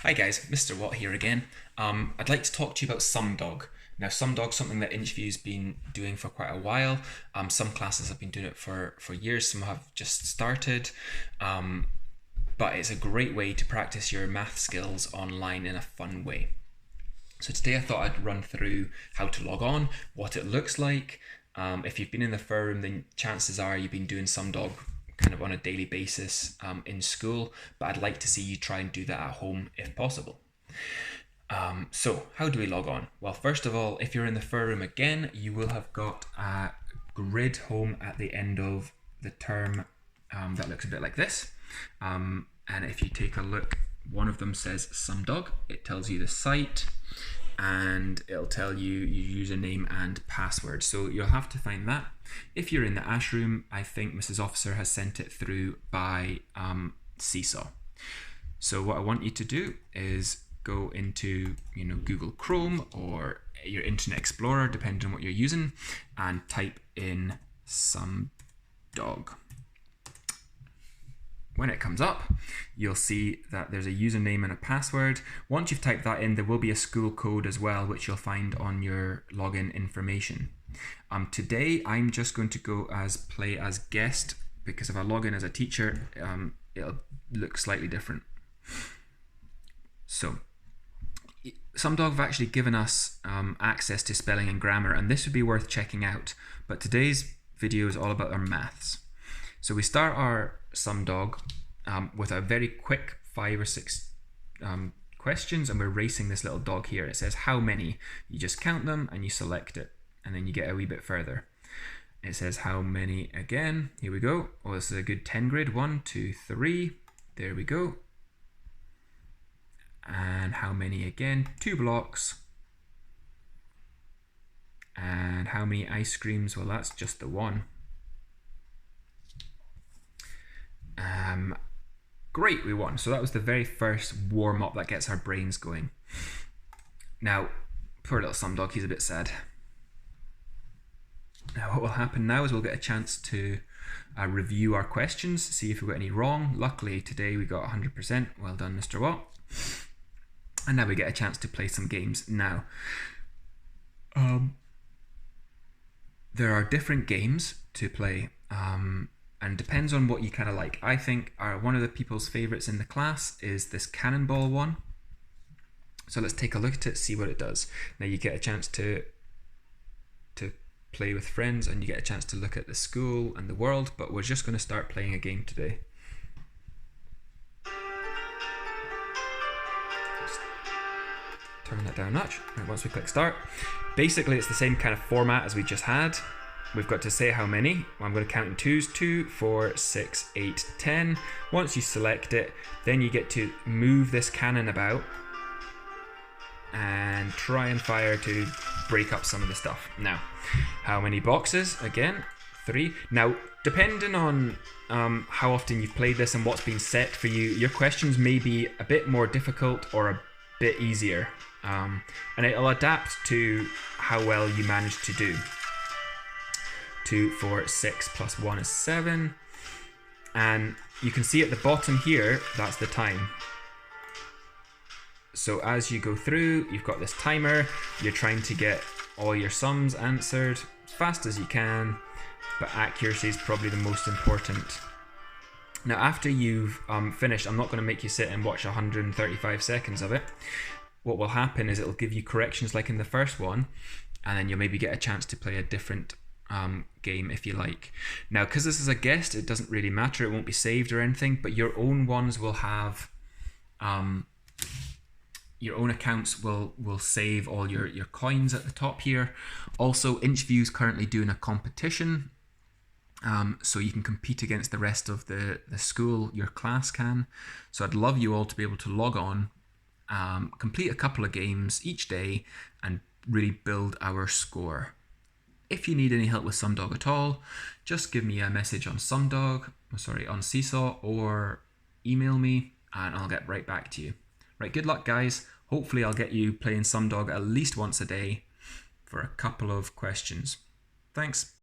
Hi guys, Mr. Watt here again. I'd like to talk to you about Sumdog. Now, Sumdog's something that Interview's been doing for quite a while. Some classes have been doing it for years, some have just started. But it's a great way to practice your math skills online in a fun way. So today I thought I'd run through how to log on, what it looks like. If you've been in the forum, then chances are you've been doing Sumdog kind of on a daily basis in school, but I'd like to see you try and do that at home if possible. So how do we log on? Well, first of all, if you're in the forum again, you will have got a grid home at the end of the term that looks a bit like this. And if you take a look, one of them says Sumdog. It tells you the site and it'll tell you your username and password. So you'll have to find that. If you're in the Ash room, I think Mrs. Officer has sent it through by Seesaw. So what I want you to do is go into Google Chrome or your Internet Explorer, depending on what you're using, and type in Sumdog. When it comes up, you'll see that there's a username and a password. Once you've typed that in, there will be a school code as well, which you'll find on your login information. Today, I'm just going to play as guest, because if I log in as a teacher, it'll look slightly different. So, Sumdog have actually given us access to spelling and grammar, and this would be worth checking out. But today's video is all about our maths. So we start our Sumdog with a very quick 5 or 6 questions, and we're racing this little dog here. It says how many. You just count them and you select it, and then you get a wee bit further. It says how many again. Here we go. Oh, this is a good 10 grid. 1, 2, 3. There we go. And how many again? 2 blocks. And how many ice creams? Well, that's just the one. Great, we won. So that was the very first warm-up that gets our brains going. Now, poor little Sumdog, he's a bit sad. Now what will happen now is we'll get a chance to review our questions, see if we got any wrong. Luckily today we got 100%. Well done, Mr. Watt. And now we get a chance to play some games. Now, there are different games to play. And depends on what you kind of like. I think one of the people's favorites in the class is this cannonball one. So let's take a look at it, see what it does. Now you get a chance to play with friends, and you get a chance to look at the school and the world, but we're just going to start playing a game today. Just turn that down a notch. Right, once we click start, basically it's the same kind of format as we just had. We've got to say how many. Well, I'm going to count in 2s, 2, 4, 6, 8, 10. Once you select it, then you get to move this cannon about and try and fire to break up some of the stuff. Now, how many boxes? Again, 3. Now, depending on how often you've played this and what's been set for you, your questions may be a bit more difficult or a bit easier. And it'll adapt to how well you manage to do. 2, 4, 6 plus 1 is 7. And you can see at the bottom here, that's the time. So as you go through, you've got this timer. You're trying to get all your sums answered as fast as you can, but accuracy is probably the most important. Now after you've finished, I'm not going to make you sit and watch 135 seconds of it. What will happen is it'll give you corrections like in the first one, and then you'll maybe get a chance to play a different game if you like. Now, because this is a guest, it doesn't really matter. It won't be saved or anything, but your own ones will have your own accounts will save all your coins at the top here. Also, Inchview's currently doing a competition, so you can compete against the rest of the school. Your class can. So I'd love you all to be able to log on, complete a couple of games each day, and really build our score. If you need any help with Sumdog at all, just give me a message on on Seesaw, or email me and I'll get right back to you. Right, good luck guys. Hopefully I'll get you playing Sumdog at least once a day for a couple of questions. Thanks.